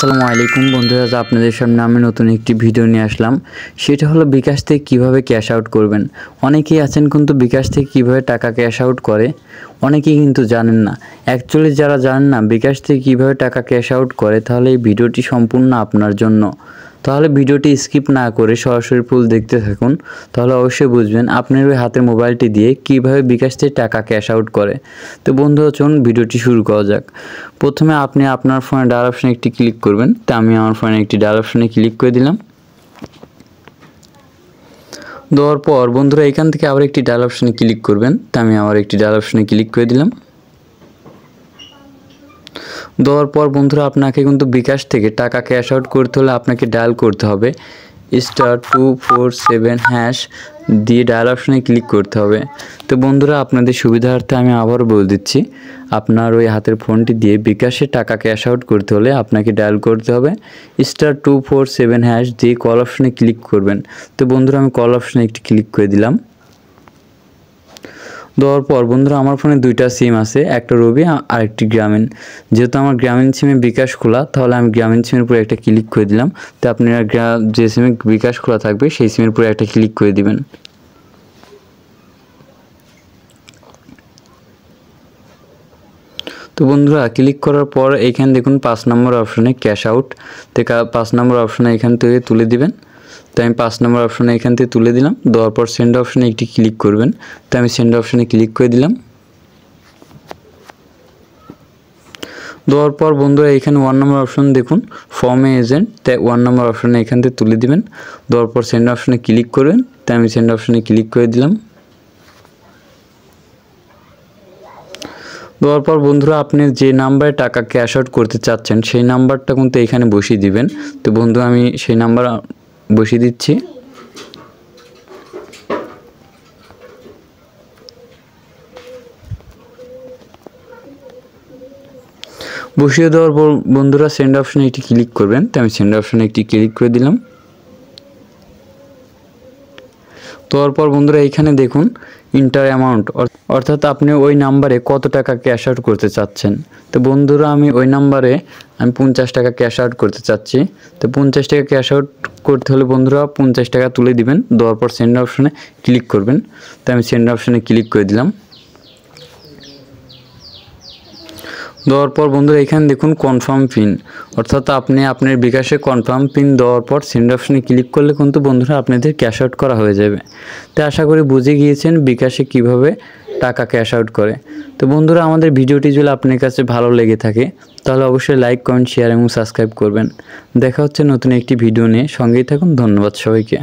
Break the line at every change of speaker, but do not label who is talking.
আসসালামু আলাইকুম বন্ধুরা, আপনাদের সামনে আমি নতুন একটি ভিডিও নিয়ে আসলাম। সেটা হলো বিকাশ থেকে কিভাবে ক্যাশ আউট করবেন। অনেকেই আছেন কিন্তু বিকাশ থেকে কিভাবে টাকা ক্যাশ আউট করে অনেকেই কিন্তু জানেন না। অ্যাকচুয়ালি যারা জানেন না বিকাশ থেকে কিভাবে টাকা ক্যাশ আউট করে, তাহলে এই ভিডিওটি সম্পূর্ণ আপনার জন্য। তাহলে ভিডিওটি স্কিপ না করে সরাসরি ফুল দেখতে থাকুন, তাহলে অবশ্যই বুঝবেন আপনার ওই হাতের মোবাইলটি দিয়ে কিভাবে বিকাশ থেকে টাকা ক্যাশ আউট করে। তো বন্ধুরা চলুন ভিডিওটি শুরু করা যাক। প্রথমে আপনি আপনার ফোনে ডায়াল অপশনে একটি ক্লিক করবেন। তো আমি আমার ফোনে একটি ডায়াল অপশনে ক্লিক করে দিলাম। দেওয়ার পর বন্ধুরা এখান থেকে আবার একটি ডায়াল অপশনে ক্লিক করবেন। তো আমি আবার একটি ডায়াল অপশনে ক্লিক করে দিলাম। দেওয়ার পর বন্ধুরা আপনাকে কিন্তু বিকাশ থেকে টাকা ক্যাশ আউট করতে হলে আপনাকে ডায়াল করতে হবে *247# দিয়ে ডায়াল অপশনে ক্লিক করতে হবে। তো বন্ধুরা আপনাদের সুবিধার্থে আমি আবারও বলে দিচ্ছি, আপনার ওই হাতের ফোনটি দিয়ে বিকাশে টাকা ক্যাশ আউট করতে হলে আপনাকে ডায়াল করতে হবে *247# দিয়ে কল অপশনে ক্লিক করবেন। তো বন্ধুরা আমি কল অপশনে একটি ক্লিক করে দিলাম। দেওয়ার পর বন্ধুরা আমার ফোনে দুইটা সিম আছে, একটা রবি আর একটি গ্রামীণ। যেহেতু আমার গ্রামীণ সিমে বিকাশ খোলা, তাহলে আমি গ্রামীণ সিমের উপরে একটা ক্লিক করে দিলাম। তো আপনারা যে সিমে বিকাশ খোলা থাকবে সেই সিমের উপরে একটা ক্লিক করে দিবেন। তো বন্ধুরা ক্লিক করার পর এইখানে দেখুন 5 নম্বর অপশনে ক্যাশ আউট, তো 5 নম্বর অপশনে এখান থেকে তুলে দিবেন। তো আমি 5 নম্বর অপশনে এখান থেকে তুলে দিলাম। দেওয়ার পর সেন্ড অপশনে একটি ক্লিক করবেন। তো আমি সেন্ড অপশনে ক্লিক করে দিলাম। দেওয়ার পর বন্ধুরা এখানে 1 নম্বর অপশন দেখুন ফর্ম এজেন্ট, তাই 1 নম্বর অপশনে এখান থেকে তুলে দিবেন। দেওয়ার পর সেন্ড অপশনে ক্লিক করবেন। তাই আমি সেন্ড অপশনে ক্লিক করে দিলাম। দেওয়ার পর বন্ধুরা আপনি যে নাম্বারে টাকা ক্যাশ আউট করতে চাচ্ছেন সেই নাম্বারটা কিন্তু এখানে বসিয়ে দিবেন। তো বন্ধু আমি সেই নাম্বার বসিয়ে দিচ্ছি। বসিয়ে দেওয়ার পর বন্ধুরা সেন্ড অপশনে একটি ক্লিক করবেন। তো আমি সেন্ড অপশনে একটি ক্লিক করে দিলাম। দেওয়ার পর বন্ধুরা এইখানে দেখুন ইন্টার অ্যামাউন্ট, অর্থাৎ আপনি ওই নাম্বারে কত টাকা ক্যাশ আউট করতে চাচ্ছেন। তো বন্ধুরা আমি ওই নাম্বারে 50 টাকা ক্যাশ আউট করতে চাচ্ছি। তো 50 টাকা ক্যাশ আউট করতে হলে বন্ধুরা 50 টাকা তুলে দিবেন। দেওয়ার পর সেন্ড অপশনে ক্লিক করবেন। তো আমি সেন্ড অপশনে ক্লিক করে দিলাম। দেওয়ার পর বন্ধুরা এখানে দেখুন কনফার্ম পিন, অর্থাৎ আপনি আপনার বিকাশে কনফার্ম পিন দেওয়ার পর সেন্ড অপশনে ক্লিক করলে কিন্তু বন্ধুরা আপনাদের ক্যাশ আউট করা হয়ে যাবে। তো আশা করি বুঝে গিয়েছেন বিকাশে কিভাবে টাকা ক্যাশ আউট করে। তো বন্ধুরা আমাদের ভিডিওটি যদি আপনার কাছে ভালো লেগে থাকে তাহলে অবশ্যই লাইক, কমেন্ট, শেয়ার এবং সাবস্ক্রাইব করবেন। দেখা হচ্ছে নতুন একটি ভিডিও নিয়ে, সঙ্গেই থাকুন। ধন্যবাদ সবাইকে।